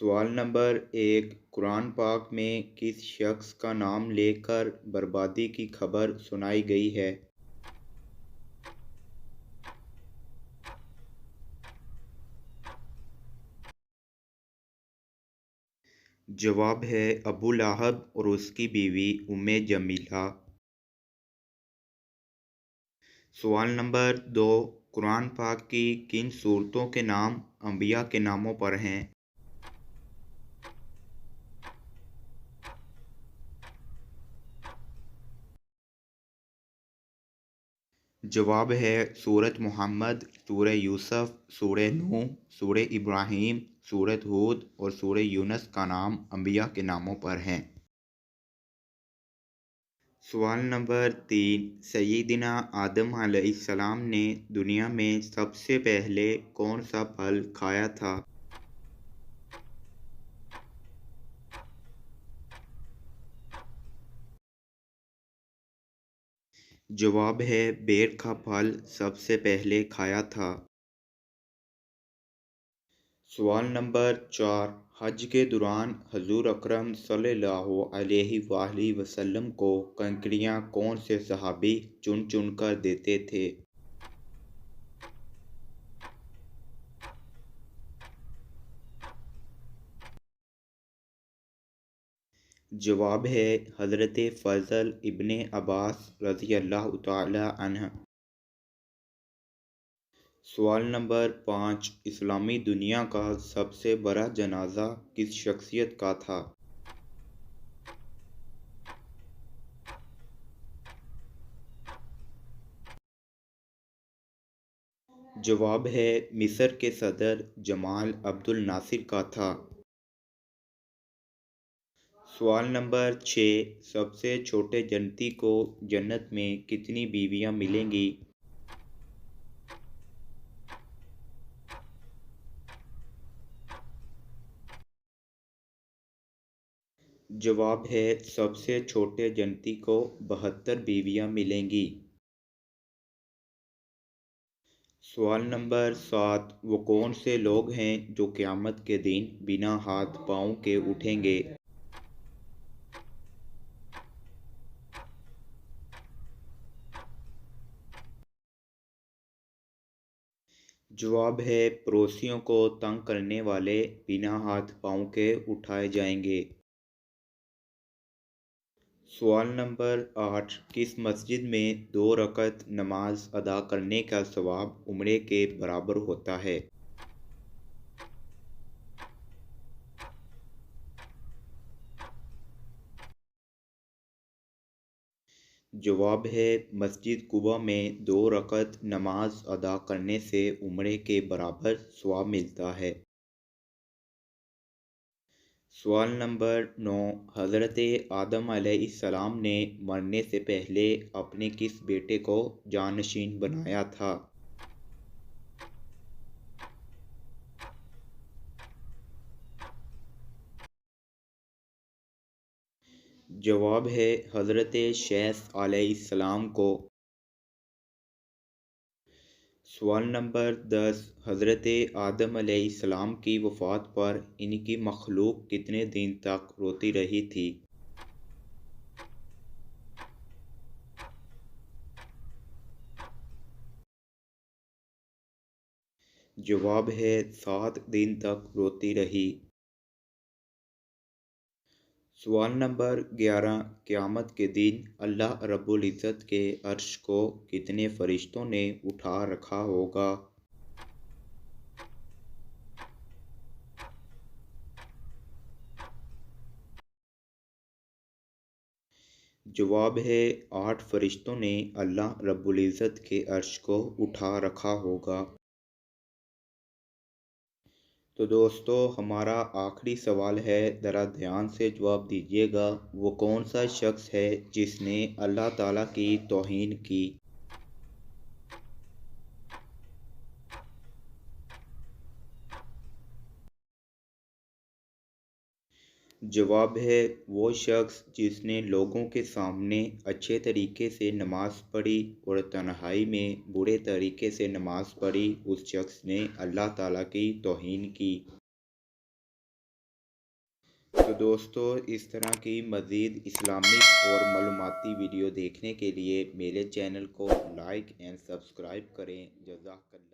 सवाल नंबर 1। कुरान पाक में किस शख्स का नाम लेकर बर्बादी की खबर सुनाई गई है? जवाब है अबू लाहब और उसकी बीवी उम्मे जमीला। सवाल नंबर 2। कुरान पाक की किन सूरतों के नाम अंबिया के नामों पर हैं? जवाब है सूरत मुहम्मद, सूरह यूसुफ, सूरह नूह, सूरह इब्राहीम, सूरत हूद और सूरह यूनस का नाम अंबिया के नामों पर हैं। सवाल नंबर 3। सय्यिदना आदम अलैहिस्सलाम ने दुनिया में सबसे पहले कौन सा फल खाया था? जवाब है बेर का फल सबसे पहले खाया था। सवाल नंबर 4। हज के दौरान हजूर अकरम सल्लल्लाहु अलैहि वसल्लम को कंकड़ियाँ कौन से सहाबी चुन चुन कर देते थे? जवाब है हज़रत फ़ज़ल इब्ने अब्बास रज़ी अल्लाह तआला अन्ह। सवाल नंबर 5। इस्लामी दुनिया का सबसे बड़ा जनाजा किस शख्सियत का था? जवाब है मिस्र के सदर जमाल अब्दुल नासिर का था। सवाल नंबर 6। सबसे छोटे जन्नती को जन्नत में कितनी बीवियां मिलेंगी? जवाब है सबसे छोटे जन्नती को 72 बीवियां मिलेंगी। सवाल नंबर 7। वो कौन से लोग हैं जो क़यामत के दिन बिना हाथ पाँव के उठेंगे? जवाब है पड़ोसियों को तंग करने वाले बिना हाथ पाँव के उठाए जाएंगे। सवाल नंबर 8। किस मस्जिद में 2 रकअत नमाज अदा करने का सवाब उम्रे के बराबर होता है? जवाब है मस्जिद कुबा में 2 रकअत नमाज अदा करने से उम्रे के बराबर सवाब मिलता है। सवाल नंबर 9। हज़रत आदम अलैहिस्सलाम ने मरने से पहले अपने किस बेटे को जानशीन बनाया था? जवाब है हज़रत शैस अलैहिस्सलाम को। सवाल नंबर 10। हज़रत आदम अलैहिस्सलाम की वफ़ात पर इनकी मखलूक कितने दिन तक रोती रही थी? जवाब है 7 दिन तक रोती रही। सवाल नंबर 11। क़यामत के दिन अल्लाह रब्बुल इज़्ज़त के अर्श को कितने फ़रिश्तों ने उठा रखा होगा? जवाब है 8 फ़रिश्तों ने अल्लाह रब्बुल इज़्ज़त के अर्श को उठा रखा होगा। तो दोस्तों हमारा आखिरी सवाल है, ज़रा ध्यान से जवाब दीजिएगा। वो कौन सा शख्स है जिसने अल्लाह ताला की तौहीन की? जवाब है वो शख्स जिसने लोगों के सामने अच्छे तरीके से नमाज़ पढ़ी और तन्हाई में बुरे तरीके से नमाज़ पढ़ी, उस शख्स ने अल्लाह ताला की तौहीन की। تو دوستو اس طرح کی مزید اسلامک اور معلوماتی ویڈیو دیکھنے کے لیے میرے چینل کو لائک اینڈ سبسکرائب کریں۔ جزاک اللہ۔